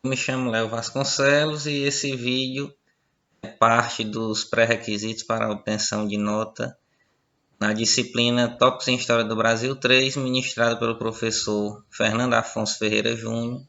Me chamo Léo Vasconcelos e esse vídeo é parte dos pré-requisitos para a obtenção de nota na disciplina Tópicos em História do Brasil 3, ministrada pelo professor Fernando Afonso Ferreira Júnior,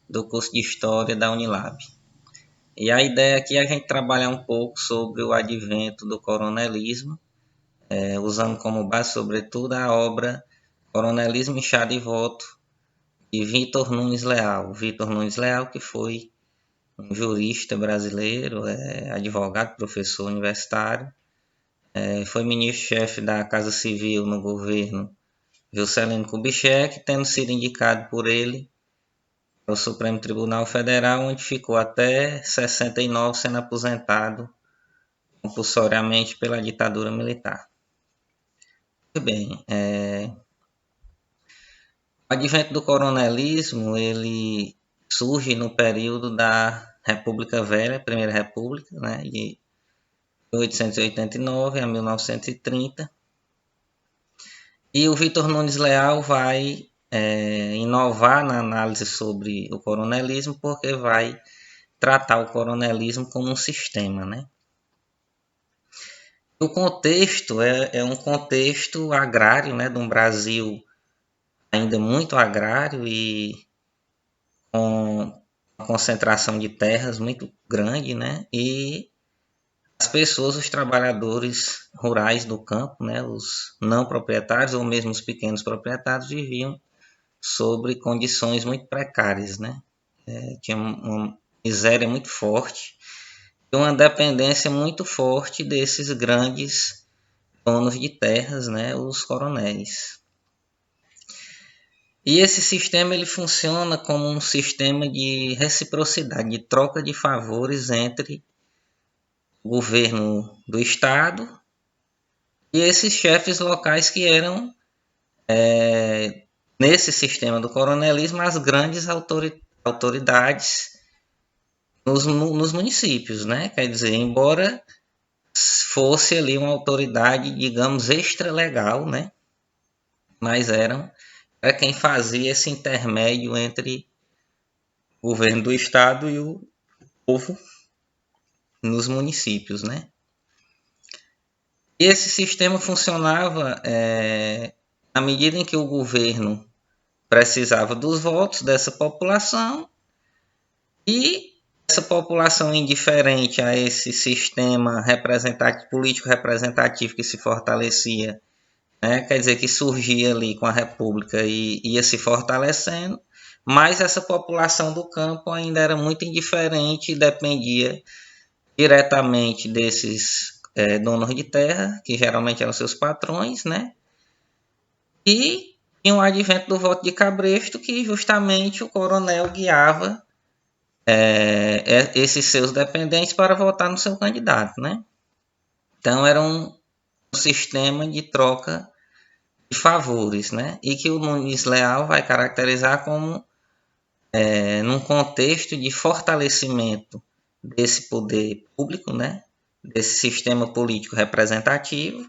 do curso de História da Unilab. E a ideia aqui é a gente trabalhar um pouco sobre o advento do coronelismo, usando como base, sobretudo, a obra Coronelismo, Enxada e Voto, de Vitor Nunes Leal. Vitor Nunes Leal, que foi um jurista brasileiro, advogado, professor universitário, foi ministro-chefe da Casa Civil no governo Juscelino Kubitschek, tendo sido indicado por ele ao Supremo Tribunal Federal, onde ficou até 69, sendo aposentado compulsoriamente pela ditadura militar. Muito bem, o advento do coronelismo ele surge no período da República Velha, Primeira República, de 1889 a 1930. E o Vitor Nunes Leal vai inovar na análise sobre o coronelismo, porque vai tratar o coronelismo como um sistema, O contexto é um contexto agrário, de um Brasil ainda muito agrário e com uma concentração de terras muito grande, E as pessoas, os trabalhadores rurais do campo, os não proprietários ou mesmo os pequenos proprietários viviam sobre condições muito precárias, Tinha uma miséria muito forte e uma dependência muito forte desses grandes donos de terras, os coronéis. E esse sistema ele funciona como um sistema de reciprocidade, de troca de favores entre o governo do estado e esses chefes locais que eram, nesse sistema do coronelismo, as grandes autoridades nos municípios, Quer dizer, embora fosse ali uma autoridade, digamos, extralegal, Mas era quem fazia esse intermédio entre o governo do estado e o povo nos municípios, E esse sistema funcionava na medida em que o governo precisava dos votos dessa população e essa população indiferente a esse sistema político representativo que se fortalecia, quer dizer que surgia ali com a República e ia se fortalecendo, mas essa população do campo ainda era muito indiferente e dependia diretamente desses donos de terra, que geralmente eram seus patrões, E tinha o advento do voto de cabresto, que justamente o coronel guiava esses seus dependentes para votar no seu candidato, Então era um sistema de troca de favores, E que o Nunes Leal vai caracterizar como num contexto de fortalecimento desse poder público, Desse sistema político representativo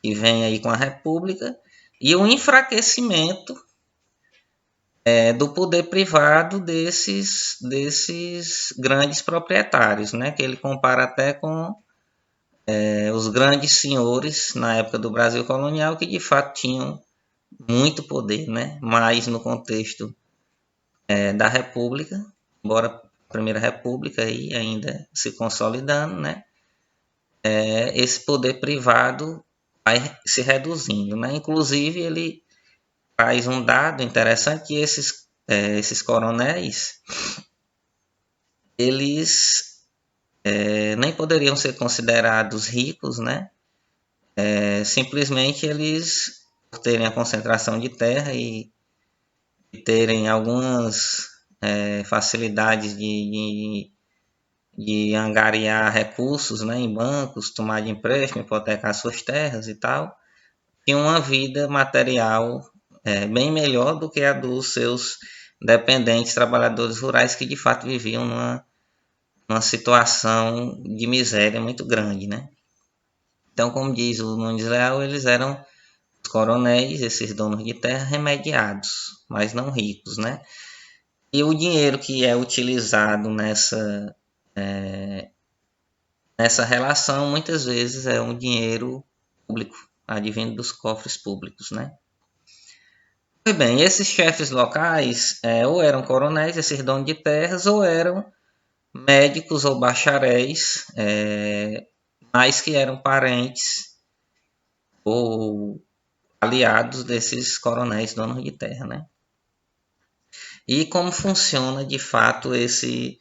que vem aí com a República e o enfraquecimento do poder privado desses grandes proprietários, Que ele compara até com os grandes senhores na época do Brasil colonial, que de fato tinham muito poder, Mas no contexto da República, embora a Primeira República aí ainda se consolidando, esse poder privado vai se reduzindo, Inclusive ele traz um dado interessante que esses coronéis eles nem poderiam ser considerados ricos, simplesmente eles, por terem a concentração de terra e terem algumas facilidades de angariar recursos, em bancos, tomar de empréstimo, hipotecar suas terras e tal, tinham uma vida material bem melhor do que a dos seus dependentes trabalhadores rurais que de fato viviam numa situação de miséria muito grande, Então, como diz o Nunes Leal, eles eram os coronéis, esses donos de terra, remediados, mas não ricos, E o dinheiro que é utilizado nessa relação, muitas vezes é um dinheiro público, advindo dos cofres públicos, né? Pois bem, esses chefes locais ou eram coronéis, esses donos de terras, ou eram médicos ou bacharéis, mas que eram parentes ou aliados desses coronéis donos de terra, né? E como funciona de fato esse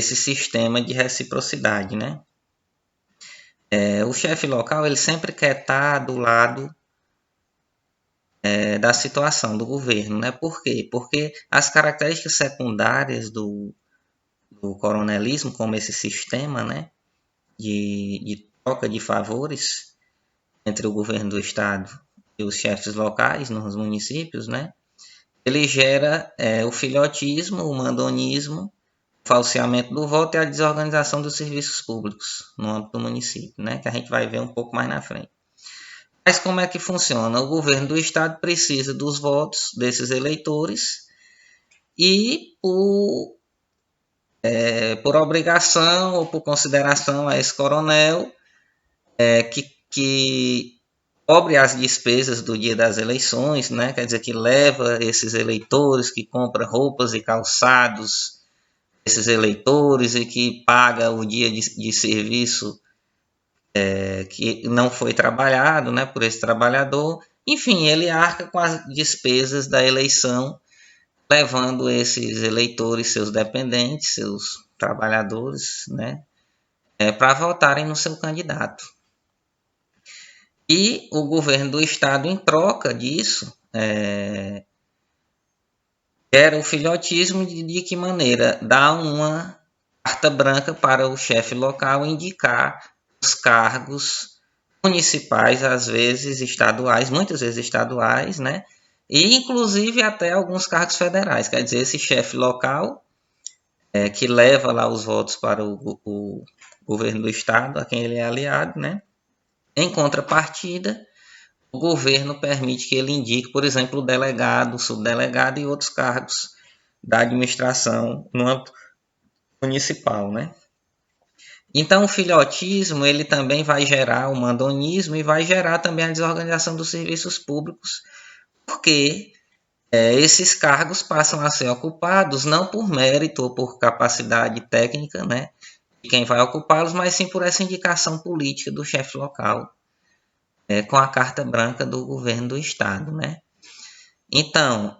sistema de reciprocidade, né? O chefe local ele sempre quer estar do lado da situação do governo, né? Por quê? Porque as características secundárias do coronelismo, como esse sistema, né, de troca de favores entre o governo do estado e os chefes locais nos municípios, né, ele gera o filhotismo, o mandonismo, o falseamento do voto e a desorganização dos serviços públicos no âmbito do município, né, que a gente vai ver um pouco mais na frente. Mas como é que funciona? O governo do estado precisa dos votos desses eleitores e por obrigação ou por consideração a esse coronel que cobre as despesas do dia das eleições, né? Quer dizer, que leva esses eleitores, que compra roupas e calçados esses eleitores e que paga o dia de serviço que não foi trabalhado, né, por esse trabalhador. Enfim, ele arca com as despesas da eleição, levando esses eleitores, seus dependentes, seus trabalhadores, né, para votarem no seu candidato. E o governo do estado, em troca disso, era o filhotismo de que maneira? Dá uma carta branca para o chefe local indicar os cargos municipais, às vezes estaduais, muitas vezes estaduais, né? E inclusive até alguns cargos federais. Quer dizer, esse chefe local que leva lá os votos para o governo do estado, a quem ele é aliado, né? Em contrapartida, o governo permite que ele indique, por exemplo, o delegado, o subdelegado e outros cargos da administração no âmbito municipal, né? Então, o filhotismo ele também vai gerar o mandonismo e vai gerar também a desorganização dos serviços públicos, porque esses cargos passam a ser ocupados não por mérito ou por capacidade técnica, né, de quem vai ocupá-los, mas sim por essa indicação política do chefe local, com a carta branca do governo do estado, né. Então,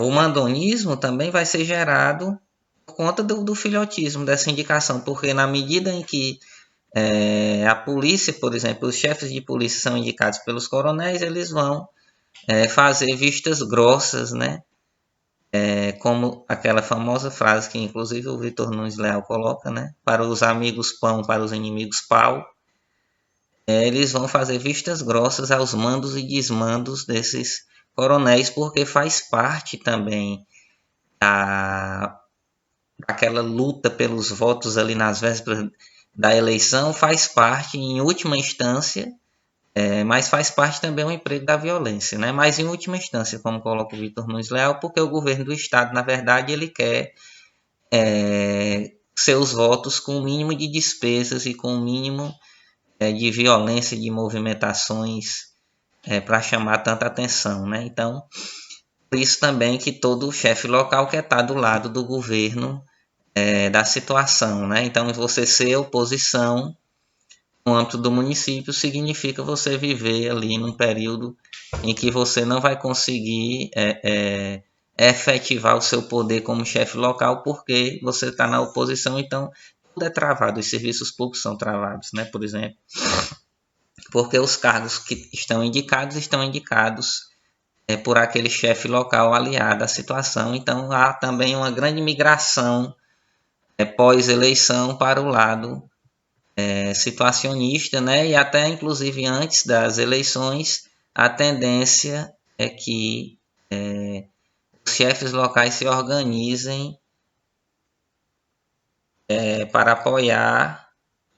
o mandonismo também vai ser gerado por conta do filhotismo, dessa indicação, porque na medida em que a polícia, por exemplo, os chefes de polícia são indicados pelos coronéis, eles vão fazer vistas grossas, né? Como aquela famosa frase que inclusive o Vitor Nunes Leal coloca, né? Para os amigos pão, para os inimigos pau. Eles vão fazer vistas grossas aos mandos e desmandos desses coronéis, porque faz parte também daquela luta pelos votos ali nas vésperas da eleição, faz parte, em última instância, mas faz parte também o emprego da violência, né? Mas em última instância, como coloca o Vitor Nunes Leal, porque o governo do estado, na verdade, ele quer seus votos com o mínimo de despesas e com o mínimo de violência, de movimentações para chamar tanta atenção, né? Então, por isso também que todo chefe local quer estar do lado do governo da situação, né? Então, você ser oposição no âmbito do município significa você viver ali num período em que você não vai conseguir efetivar o seu poder como chefe local porque você está na oposição, então tudo é travado, os serviços públicos são travados, né? Por exemplo, porque os cargos que estão indicados por aquele chefe local aliado à situação, então há também uma grande migração pós-eleição para o lado situacionista, né? E até inclusive antes das eleições, a tendência é que os chefes locais se organizem para apoiar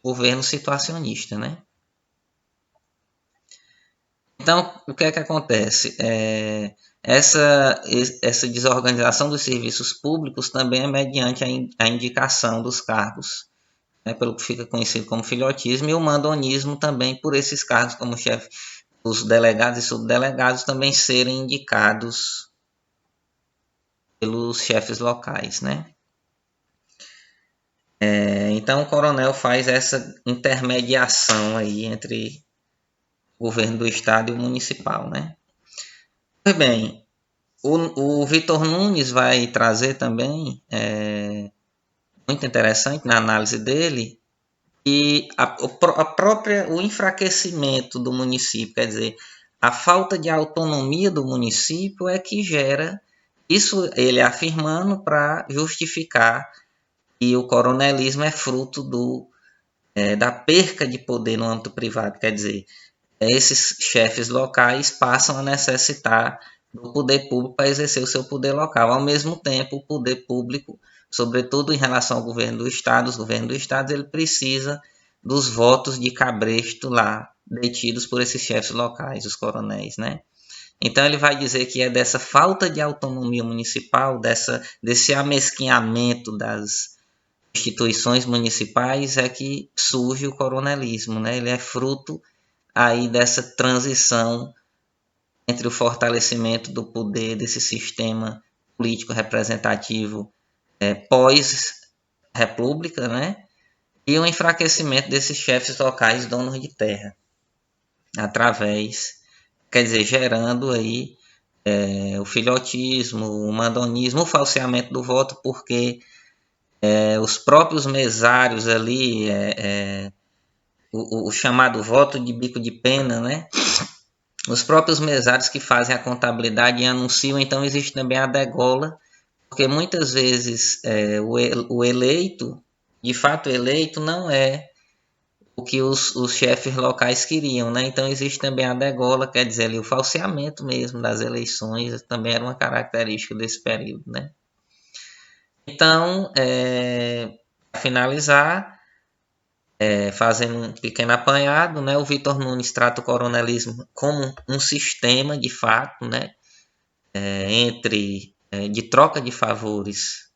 o governo situacionista, né? Então, o que é que acontece? Essa desorganização dos serviços públicos também é mediante a indicação dos cargos, né, pelo que fica conhecido como filhotismo, e o mandonismo também por esses cargos como chefe, os delegados e subdelegados também serem indicados pelos chefes locais, né? Então o coronel faz essa intermediação aí entre o governo do estado e o municipal, né? Pois bem, o Vitor Nunes vai trazer também, muito interessante na análise dele, e o enfraquecimento do município, quer dizer, a falta de autonomia do município é que gera isso, ele afirmando para justificar que o coronelismo é fruto da perca de poder no âmbito privado, quer dizer, esses chefes locais passam a necessitar do poder público para exercer o seu poder local. Ao mesmo tempo, o poder público, sobretudo em relação ao governo do Estado, os governos do Estado, ele precisa dos votos de cabresto lá, detidos por esses chefes locais, os coronéis, né? Então ele vai dizer que é dessa falta de autonomia municipal, desse amesquinhamento das instituições municipais é que surge o coronelismo, né? Ele é fruto aí dessa transição entre o fortalecimento do poder desse sistema político representativo pós-república, né? E o enfraquecimento desses chefes locais donos de terra, através, quer dizer, gerando aí o filhotismo, o mandonismo, o falseamento do voto, porque os próprios mesários ali, o chamado voto de bico de pena, né? Os próprios mesários que fazem a contabilidade e anunciam, então existe também a degola, porque muitas vezes o eleito, de fato eleito, não é o que os chefes locais queriam, né? Então existe também a degola, quer dizer, ali, o falseamento mesmo das eleições também era uma característica desse período, né? Então, para finalizar, fazendo um pequeno apanhado, né, o Vitor Nunes trata o coronelismo como um sistema, de fato, né, de troca de favores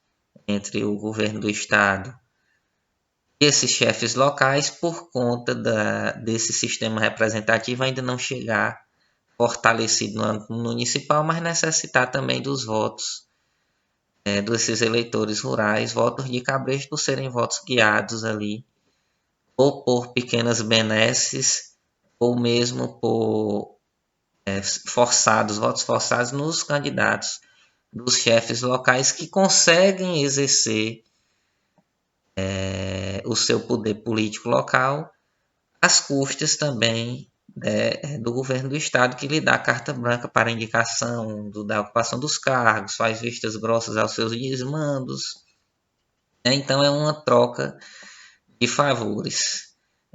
entre o governo do estado e esses chefes locais, por conta desse sistema representativo ainda não chegar fortalecido no âmbito municipal, mas necessitar também dos votos desses eleitores rurais, votos de cabresto, por serem votos guiados ali ou por pequenas benesses, ou mesmo por votos forçados nos candidatos dos chefes locais que conseguem exercer o seu poder político local, às custas também do governo do estado, que lhe dá carta branca para indicação da ocupação dos cargos, faz vistas grossas aos seus desmandos. Então é uma troca de favores.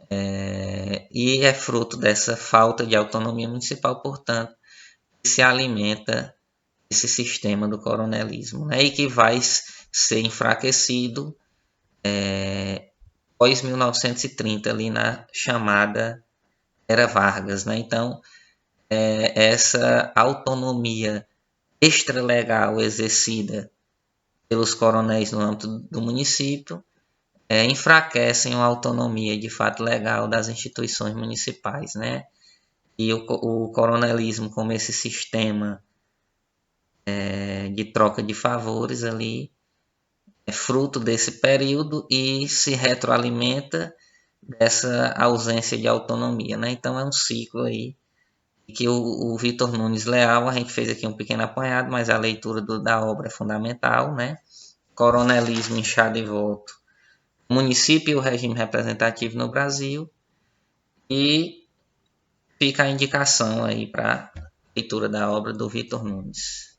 E é fruto dessa falta de autonomia municipal, portanto, que se alimenta esse sistema do coronelismo, né? E que vai ser enfraquecido pós 1930, ali na chamada Era Vargas, né? Então, essa autonomia extralegal exercida pelos coronéis no âmbito do município enfraquecem a autonomia de fato legal das instituições municipais, né? E o coronelismo, como esse sistema de troca de favores ali, é fruto desse período e se retroalimenta dessa ausência de autonomia, né? Então é um ciclo aí que o Vitor Nunes Leal, a gente fez aqui um pequeno apanhado, mas a leitura da obra é fundamental, né? Coronelismo, inchado e volto, município e o regime representativo no Brasil, e fica a indicação aí para a leitura da obra do Vitor Nunes.